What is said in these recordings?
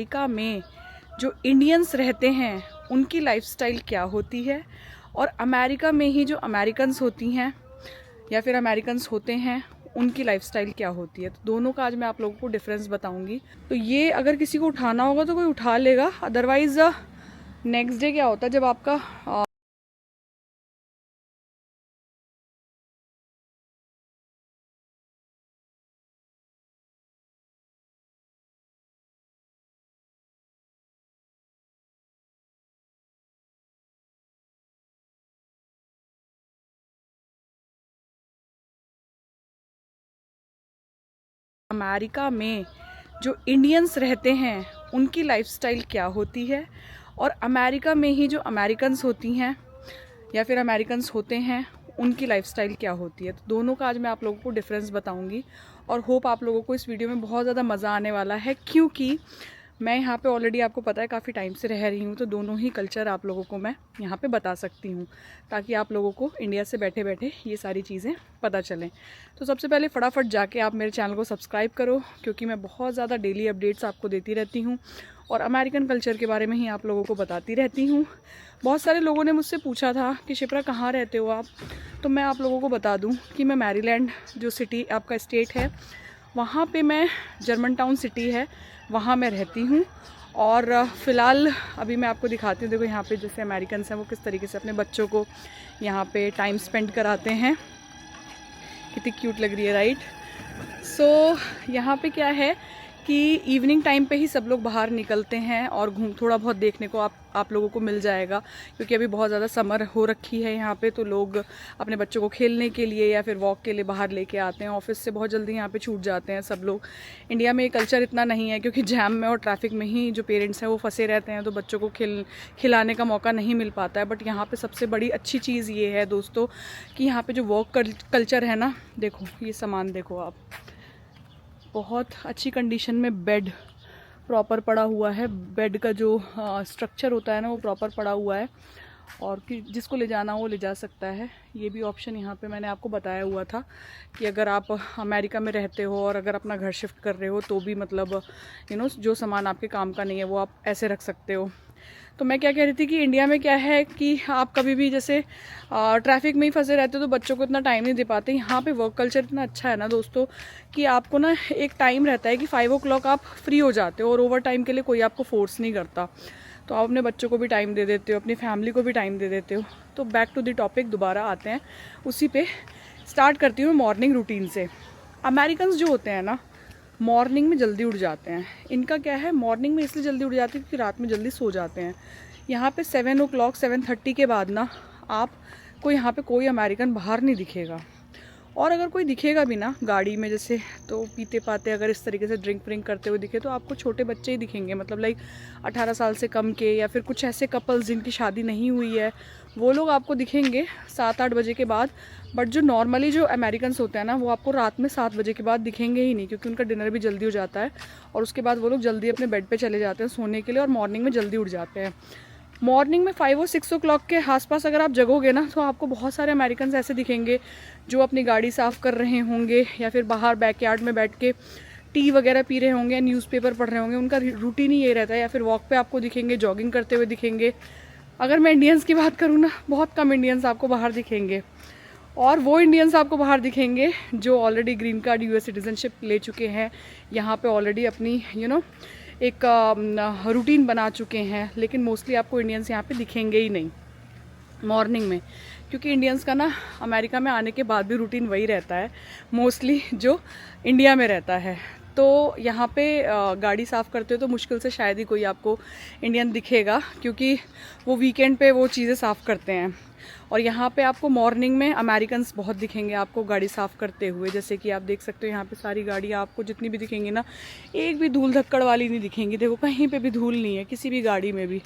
America में जो Indians रहते हैं उनकी लाइफस्टाइल क्या होती है और अमेरिका में ही जो अमेरिकन्स होती हैं या फिर अमेरिकन्स होते हैं उनकी लाइफस्टाइल क्या होती है। तो दोनों का आज मैं आप लोगों को डिफरेंस बताऊंगी। तो ये अगर किसी को उठाना होगा तो कोई उठा लेगा, अदरवाइज नेक्स्ट डे क्या होता है जब आपका अमेरिका में जो इंडियंस रहते हैं उनकी लाइफस्टाइल क्या होती है और अमेरिका में ही जो अमेरिकन्स होती हैं या फिर अमेरिकन्स होते हैं उनकी लाइफस्टाइल क्या होती है। तो दोनों का आज मैं आप लोगों को डिफरेंस बताऊंगी और होप आप लोगों को इस वीडियो में बहुत ज़्यादा मज़ा आने वाला है, क्योंकि मैं यहाँ पे ऑलरेडी आपको पता है काफ़ी टाइम से रह रही हूँ, तो दोनों ही कल्चर आप लोगों को मैं यहाँ पे बता सकती हूँ ताकि आप लोगों को इंडिया से बैठे बैठे ये सारी चीज़ें पता चलें। तो सबसे पहले फटाफट जाके आप मेरे चैनल को सब्सक्राइब करो, क्योंकि मैं बहुत ज़्यादा डेली अपडेट्स आपको देती रहती हूँ और अमेरिकन कल्चर के बारे में ही आप लोगों को बताती रहती हूँ। बहुत सारे लोगों ने मुझसे पूछा था कि शिप्रा कहाँ रहते हो आप, तो मैं आप लोगों को बता दूँ कि मैं मैरीलैंड जो सिटी आपका स्टेट है वहाँ पे मैं जर्मन टाउन सिटी है वहाँ मैं रहती हूँ। और फ़िलहाल अभी मैं आपको दिखाती हूँ, देखो यहाँ पे जैसे अमेरिकन्स हैं वो किस तरीके से अपने बच्चों को यहाँ पे टाइम स्पेंड कराते हैं। कितनी क्यूट लग रही है, राइट। सो यहाँ पे क्या है कि इवनिंग टाइम पे ही सब लोग बाहर निकलते हैं और थोड़ा बहुत देखने को आप लोगों को मिल जाएगा, क्योंकि अभी बहुत ज़्यादा समर हो रखी है यहाँ पे, तो लोग अपने बच्चों को खेलने के लिए या फिर वॉक के लिए बाहर लेके आते हैं। ऑफिस से बहुत जल्दी यहाँ पे छूट जाते हैं सब लोग। इंडिया में ये कल्चर इतना नहीं है, क्योंकि जैम में और ट्रैफिक में ही जो पेरेंट्स हैं वो फंसे रहते हैं, तो बच्चों को खिलाने का मौका नहीं मिल पाता है। बट यहाँ पर सबसे बड़ी अच्छी चीज़ ये है दोस्तों कि यहाँ पर जो वॉक कल्चर है ना, देखो ये सामान देखो आप, बहुत अच्छी कंडीशन में बेड प्रॉपर पड़ा हुआ है। बेड का जो स्ट्रक्चर होता है ना वो प्रॉपर पड़ा हुआ है, और कि जिसको ले जाना वो ले जा सकता है। ये भी ऑप्शन यहाँ पे मैंने आपको बताया हुआ था कि अगर आप अमेरिका में रहते हो और अगर अपना घर शिफ्ट कर रहे हो तो भी मतलब जो सामान आपके काम का नहीं है वो आप ऐसे रख सकते हो। तो मैं क्या कह रही थी कि इंडिया में क्या है कि आप कभी भी जैसे ट्रैफिक में ही फंसे रहते हो तो बच्चों को इतना टाइम नहीं दे पाते। यहाँ पे वर्क कल्चर इतना अच्छा है ना दोस्तों कि आपको ना एक टाइम रहता है कि 5 o'clock आप फ्री हो जाते हो और ओवर टाइम के लिए कोई आपको फोर्स नहीं करता, तो आप अपने बच्चों को भी टाइम दे देते हो, अपनी फैमिली को भी टाइम दे देते हो। तो बैक टू द टॉपिक दोबारा आते हैं, उसी पे स्टार्ट करती हूँ मॉर्निंग रूटीन से। अमेरिकन्स जो होते हैं ना मॉर्निंग में जल्दी उठ जाते हैं। इनका क्या है, मॉर्निंग में इसलिए जल्दी उठ जाते हैं क्योंकि रात में जल्दी सो जाते हैं। यहाँ पे 7 o'clock 7:30 के बाद ना आपको यहाँ पे कोई अमेरिकन बाहर नहीं दिखेगा, और अगर कोई दिखेगा भी ना गाड़ी में जैसे तो पीते पाते अगर इस तरीके से ड्रिंक व्रिंक करते हुए दिखे तो आपको छोटे बच्चे ही दिखेंगे, मतलब लाइक 18 साल से कम के, या फिर कुछ ऐसे कपल्स जिनकी शादी नहीं हुई है वो लोग आपको दिखेंगे 7-8 बजे के बाद। बट जो नॉर्मली जो अमेरिकन्स होते हैं ना वो आपको रात में 7 बजे के बाद दिखेंगे ही नहीं, क्योंकि उनका डिनर भी जल्दी हो जाता है और उसके बाद वो लोग जल्दी अपने बेड पे चले जाते हैं सोने के लिए और मॉर्निंग में जल्दी उठ जाते हैं। मॉर्निंग में 5 और 6 o'clock के आसपास अगर आप जगोगे ना तो आपको बहुत सारे अमेरिकन्स ऐसे दिखेंगे जो अपनी गाड़ी साफ़ कर रहे होंगे या फिर बाहर बैकयार्ड में बैठ के टी वगैरह पी रहे होंगे, न्यूज़पेपर पढ़ रहे होंगे। उनका रूटीन ही ये रहता है, या फिर वॉक पे आपको दिखेंगे, जॉगिंग करते हुए दिखेंगे। अगर मैं इंडियंस की बात करूँ ना, बहुत कम इंडियंस आपको बाहर दिखेंगे, और वो इंडियंस आपको बाहर दिखेंगे जो already green card US citizenship ले चुके हैं, यहाँ पे ऑलरेडी अपनी एक रूटीन बना चुके हैं। लेकिन मोस्टली आपको इंडियंस यहाँ पे दिखेंगे ही नहीं मॉर्निंग में, क्योंकि इंडियंस का ना अमेरिका में आने के बाद भी रूटीन वही रहता है मोस्टली जो इंडिया में रहता है। तो यहाँ पे गाड़ी साफ़ करते हो तो मुश्किल से शायद ही कोई आपको इंडियन दिखेगा, क्योंकि वो वीकेंड पे वो चीज़ें साफ़ करते हैं। और यहाँ पे आपको मॉर्निंग में अमेरिकन्स बहुत दिखेंगे आपको गाड़ी साफ़ करते हुए। जैसे कि आप देख सकते हो यहाँ पे सारी गाड़ियाँ आपको जितनी भी दिखेंगी ना, एक भी धूल धक्कड़ वाली नहीं दिखेंगी। देखो कहीं पे भी धूल नहीं है किसी भी गाड़ी में भी।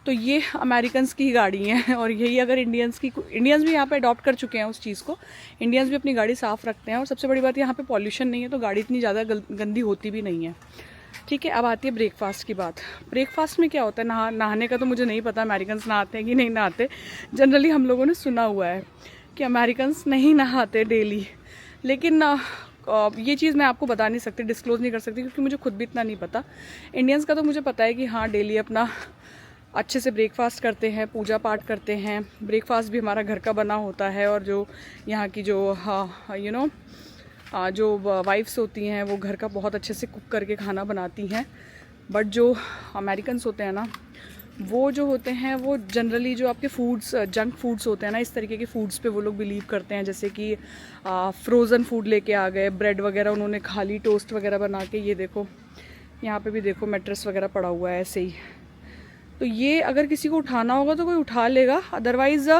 तो ये अमेरिकन्स की गाड़ी हैं, और यही अगर इंडियंस भी यहाँ पे अडॉप्ट कर चुके हैं उस चीज़ को। इंडियंस भी अपनी गाड़ी साफ़ रखते हैं, और सबसे बड़ी बात यहाँ पे पॉल्यूशन नहीं है, तो गाड़ी इतनी ज़्यादा गंदी होती भी नहीं है। ठीक है, अब आती है ब्रेकफास्ट की बात। ब्रेकफास्ट में क्या होता है, नहाने का तो मुझे नहीं पता अमेरिकन्स नहाते हैं कि नहीं नहाते। जनरली हम लोगों ने सुना हुआ है कि अमेरिकन्स नहीं नहाते डेली, लेकिन ये चीज़ मैं आपको बता नहीं सकती, डिस्क्लोज़ नहीं कर सकती, क्योंकि मुझे खुद भी इतना नहीं पता। इंडियंस का तो मुझे पता है कि हाँ डेली अपना अच्छे से ब्रेकफास्ट करते हैं, पूजा पाठ करते हैं। ब्रेकफास्ट भी हमारा घर का बना होता है, और जो यहाँ की जो जो वाइफ्स होती हैं वो घर का बहुत अच्छे से कुक करके खाना बनाती हैं। बट जो अमेरिकन्स होते हैं ना, वो जो होते हैं वो जनरली जो आपके फूड्स, जंक फूड्स होते हैं ना, इस तरीके के फूड्स पे वो लोग बिलीव करते हैं। जैसे कि फ्रोज़न फूड लेके आ गए, ब्रेड वगैरह उन्होंने खा ली, टोस्ट वगैरह बना के। ये देखो यहाँ पे भी देखो मैट्रेस वगैरह पड़ा हुआ है ऐसे ही। तो ये अगर किसी को उठाना होगा तो कोई उठा लेगा, अदरवाइज़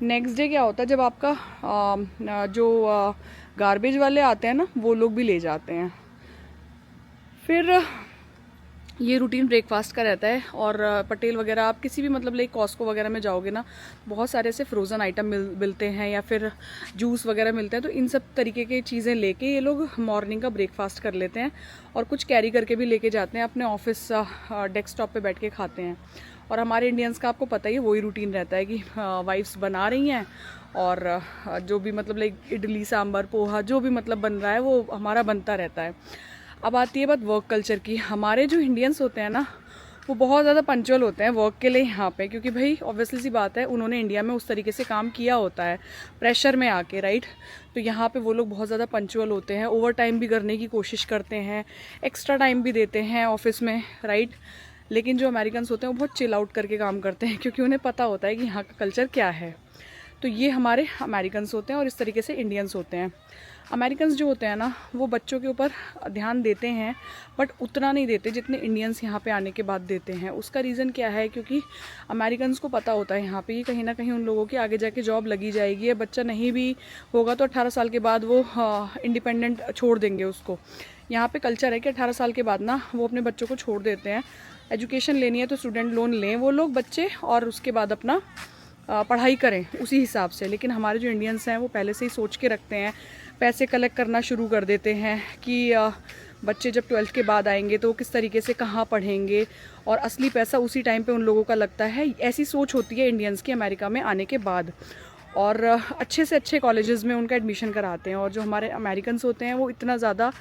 नेक्स्ट डे क्या होता है, जब आपका जो गार्बेज वाले आते हैं ना, वो लोग भी ले जाते हैं। फिर ये रूटीन ब्रेकफास्ट का रहता है। और पटेल वगैरह, आप किसी भी मतलब लाइक कॉस्को वगैरह में जाओगे ना, बहुत सारे ऐसे फ्रोज़न आइटम मिलते हैं, या फिर जूस वगैरह मिलते हैं। तो इन सब तरीके की चीज़ें लेके ये लोग मॉर्निंग का ब्रेकफास्ट कर लेते हैं, और कुछ कैरी करके भी लेके जाते हैं, अपने ऑफिस डेस्कटॉप पे बैठ के खाते हैं। और हमारे इंडियंस का आपको पता ही है, वही रूटीन रहता है कि वाइफ्स बना रही हैं, और जो भी मतलब लाइक इडली सांभर पोहा जो भी मतलब बन रहा है वो हमारा बनता रहता है। अब आती है बात वर्क कल्चर की। हमारे जो इंडियंस होते हैं ना, वो बहुत ज़्यादा पंचुअल होते हैं वर्क के लिए यहाँ पे, क्योंकि भाई ऑब्वियसली सी बात है, उन्होंने इंडिया में उस तरीके से काम किया होता है प्रेशर में आके, राइट। तो यहाँ पे वो लोग बहुत ज़्यादा पंचुअल होते हैं, ओवर टाइम भी करने की कोशिश करते हैं, एक्स्ट्रा टाइम भी देते हैं ऑफिस में, राइट। लेकिन जो अमेरिकन्स होते हैं वो बहुत चिल आउट करके काम करते हैं, क्योंकि उन्हें पता होता है कि यहाँ का कल्चर क्या है। तो ये हमारे अमेरिकन्स होते हैं, और इस तरीके से इंडियंस होते हैं। अमेरिकन्स जो होते हैं ना, वो बच्चों के ऊपर ध्यान देते हैं, बट उतना नहीं देते जितने इंडियंस यहाँ पे आने के बाद देते हैं। उसका रीज़न क्या है, क्योंकि अमेरिकन्स को पता होता है यहाँ पे कि कहीं ना कहीं उन लोगों की आगे जाके जॉब लगी जाएगी, या बच्चा नहीं भी होगा तो 18 साल के बाद वो इंडिपेंडेंट छोड़ देंगे उसको। यहाँ पे कल्चर है कि 18 साल के बाद ना वो अपने बच्चों को छोड़ देते हैं। एजुकेशन लेनी है तो स्टूडेंट लोन लें वो लोग बच्चे, और उसके बाद अपना पढ़ाई करें उसी हिसाब से। लेकिन हमारे जो इंडियंस हैं वो पहले से ही सोच के रखते हैं, पैसे कलेक्ट करना शुरू कर देते हैं कि बच्चे जब 12th के बाद आएंगे तो किस तरीके से कहाँ पढ़ेंगे, और असली पैसा उसी टाइम पे उन लोगों का लगता है। ऐसी सोच होती है इंडियंस की अमेरिका में आने के बाद। और अच्छे से अच्छे कॉलेजेस में उनका एडमिशन कराते हैं। और जो हमारे अमेरिकन्स होते हैं वो इतना ज़्यादा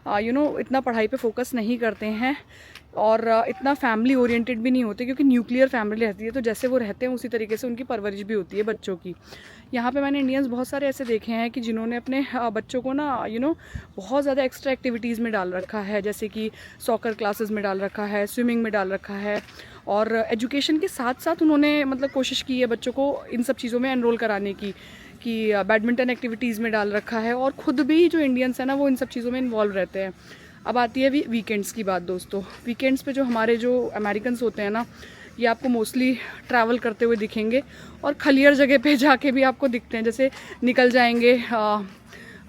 इतना पढ़ाई पे फोकस नहीं करते हैं, और इतना फैमिली ओरिएंटेड भी नहीं होते, क्योंकि न्यूक्लियर फैमिली रहती है, तो जैसे वो रहते हैं उसी तरीके से उनकी परवरिश भी होती है बच्चों की। यहाँ पे मैंने इंडियंस बहुत सारे ऐसे देखे हैं कि जिन्होंने अपने बच्चों को ना बहुत ज़्यादा एक्स्ट्रा एक्टिविटीज़ में डाल रखा है, जैसे कि सॉकर क्लासेस में डाल रखा है, स्विमिंग में डाल रखा है, और एजुकेशन के साथ साथ उन्होंने मतलब कोशिश की है बच्चों को इन सब चीज़ों में एनरोल कराने की, कि बैडमिंटन एक्टिविटीज़ में डाल रखा है। और ख़ुद भी जो इंडियंस हैं ना वो इन सब चीज़ों में इन्वॉल्व रहते हैं। अब आती है वीकेंड्स की बात दोस्तों। वीकेंड्स पे जो हमारे जो अमेरिकन्स होते हैं ना, ये आपको मोस्टली ट्रैवल करते हुए दिखेंगे, और खलियर जगह पे जाके भी आपको दिखते हैं। जैसे निकल जाएंगे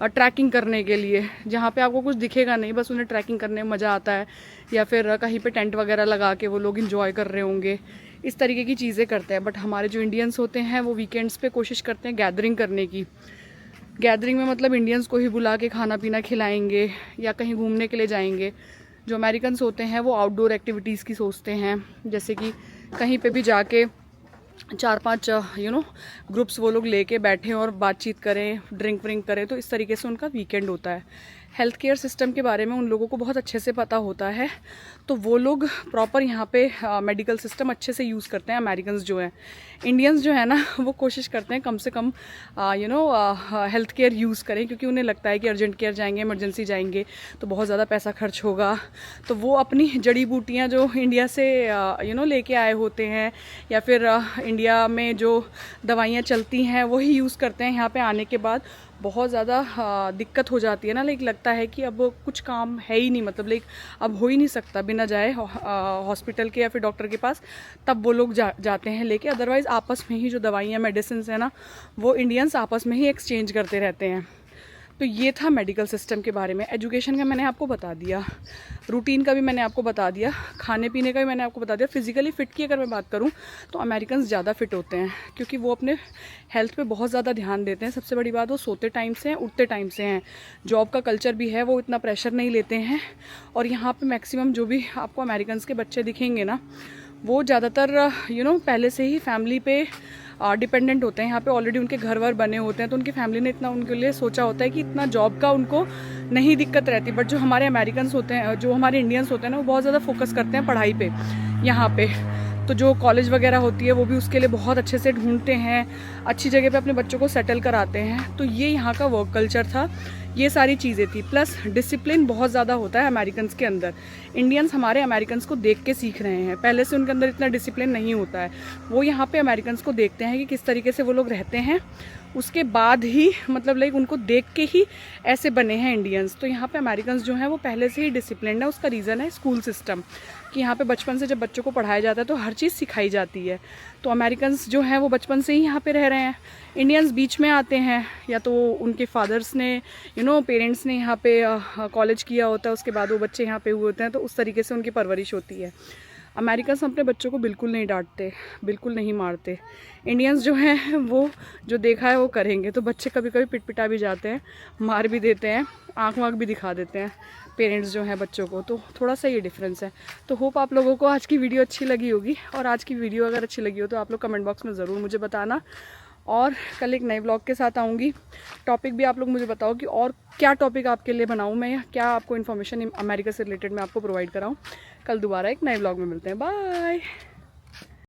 ट्रैकिंग करने के लिए, जहाँ पे आपको कुछ दिखेगा नहीं, बस उन्हें ट्रैकिंग करने में मज़ा आता है, या फिर कहीं पे टेंट वगैरह लगा के वो लोग इंजॉय कर रहे होंगे, इस तरीके की चीज़ें करते हैं। बट हमारे जो इंडियंस होते हैं वो वीकेंड्स पे कोशिश करते हैं गैदरिंग करने की। गैदरिंग में मतलब इंडियंस को ही बुला के खाना पीना खिलाएंगे, या कहीं घूमने के लिए जाएंगे। जो अमेरिकन्स होते हैं वो आउटडोर एक्टिविटीज़ की सोचते हैं, जैसे कि कहीं पे भी जाके 4-5 ग्रुप्स वो लोग लेके बैठें और बातचीत करें, ड्रिंक व्रिंक करें। तो इस तरीके से उनका वीकेंड होता है। हेल्थ केयर सिस्टम के बारे में उन लोगों को बहुत अच्छे से पता होता है, तो वो लोग प्रॉपर यहाँ पे मेडिकल सिस्टम अच्छे से यूज़ करते हैं। अमेरिकन्स जो हैं, इंडियंस जो है ना, वो कोशिश करते हैं कम से कम हेल्थ केयर यूज़ करें, क्योंकि उन्हें लगता है कि अर्जेंट केयर जाएंगे, इमरजेंसी जाएंगे तो बहुत ज़्यादा पैसा खर्च होगा। तो वो अपनी जड़ी बूटियाँ जो इंडिया से लेके आए होते हैं, या फिर इंडिया में जो दवाइयाँ चलती हैं वही यूज़ करते हैं। यहाँ पे आने के बाद बहुत ज़्यादा दिक्कत हो जाती है ना, लाइक लगता है कि अब कुछ काम है ही नहीं, मतलब लाइक अब हो ही नहीं सकता बिना जाए हॉस्पिटल के या फिर डॉक्टर के पास, तब वो लोग जाते हैं लेके। अदरवाइज़ आपस में ही जो दवाइयाँ मेडिसिन है ना, वो इंडियंस आपस में ही एक्सचेंज करते रहते हैं। तो ये था मेडिकल सिस्टम के बारे में। एजुकेशन का मैंने आपको बता दिया, रूटीन का भी मैंने आपको बता दिया, खाने पीने का भी मैंने आपको बता दिया। फिजिकली फ़िट की अगर मैं बात करूं तो अमेरिकन्स ज़्यादा फिट होते हैं, क्योंकि वो अपने हेल्थ पे बहुत ज़्यादा ध्यान देते हैं। सबसे बड़ी बात, वो सोते टाइम से हैं, उठते टाइम से हैं। जॉब का कल्चर भी है, वो इतना प्रेशर नहीं लेते हैं। और यहाँ पर मैक्सिमम जो भी आपको अमेरिकन्स के बच्चे दिखेंगे ना, वो ज़्यादातर पहले से ही फैमिली पे डिपेंडेंट होते हैं। यहाँ पे ऑलरेडी उनके घर वर बने होते हैं, तो उनकी फैमिली ने इतना उनके लिए सोचा होता है कि इतना जॉब का उनको नहीं दिक्कत रहती। बट जो हमारे अमेरिकन्स होते हैं, जो हमारे इंडियंस होते हैं ना, वो बहुत ज़्यादा फोकस करते हैं पढ़ाई पे यहाँ पे। तो जो कॉलेज वगैरह होती है वो भी उसके लिए बहुत अच्छे से ढूंढते हैं, अच्छी जगह पे अपने बच्चों को सेटल कराते हैं। तो ये यहाँ का वर्क कल्चर था, ये सारी चीज़ें थी। प्लस डिसिप्लिन बहुत ज़्यादा होता है अमेरिकन्स के अंदर। इंडियंस हमारे अमेरिकन्स को देख के सीख रहे हैं, पहले से उनके अंदर इतना डिसिप्लिन नहीं होता है। वो यहाँ पे अमेरिकन्स को देखते हैं कि किस तरीके से वो लोग रहते हैं, उसके बाद ही मतलब लाइक उनको देख के ही ऐसे बने हैं इंडियंस। तो यहाँ पे अमेरिकन्स जो हैं वो पहले से ही डिसिप्लिन्ड है। उसका रीज़न है स्कूल सिस्टम, कि यहाँ पे बचपन से जब बच्चों को पढ़ाया जाता है तो हर चीज़ सिखाई जाती है। तो अमेरिकन्स जो हैं वो बचपन से ही यहाँ पे रह रहे हैं। इंडियंस बीच में आते हैं, या तो उनके फादर्स ने पेरेंट्स ने यहाँ पे कॉलेज किया होता है, उसके बाद वो बच्चे यहाँ पे हुए होते हैं, तो उस तरीके से उनकी परवरिश होती है। अमेरिकन्स अपने बच्चों को बिल्कुल नहीं डांटते, बिल्कुल नहीं मारते। इंडियंस जो हैं वो जो देखा है वो करेंगे। तो बच्चे कभी कभी पिटपिटा भी जाते हैं, मार भी देते हैं, आँख वाँख भी दिखा देते हैं पेरेंट्स जो हैं बच्चों को। तो थोड़ा सा ये डिफरेंस है। तो होप आप लोगों को आज की वीडियो अच्छी लगी होगी, और आज की वीडियो अगर अच्छी लगी हो तो आप लोग कमेंट बॉक्स में ज़रूर मुझे बताना। और कल एक नए व्लॉग के साथ आऊँगी। टॉपिक भी आप लोग मुझे बताओ कि और क्या टॉपिक आपके लिए बनाऊँ मैं, या क्या आपको इन्फॉर्मेशन अमेरिका से रिलेटेड मैं आपको प्रोवाइड कराऊँ। कल दोबारा एक नए व्लॉग में मिलते हैं। बाय।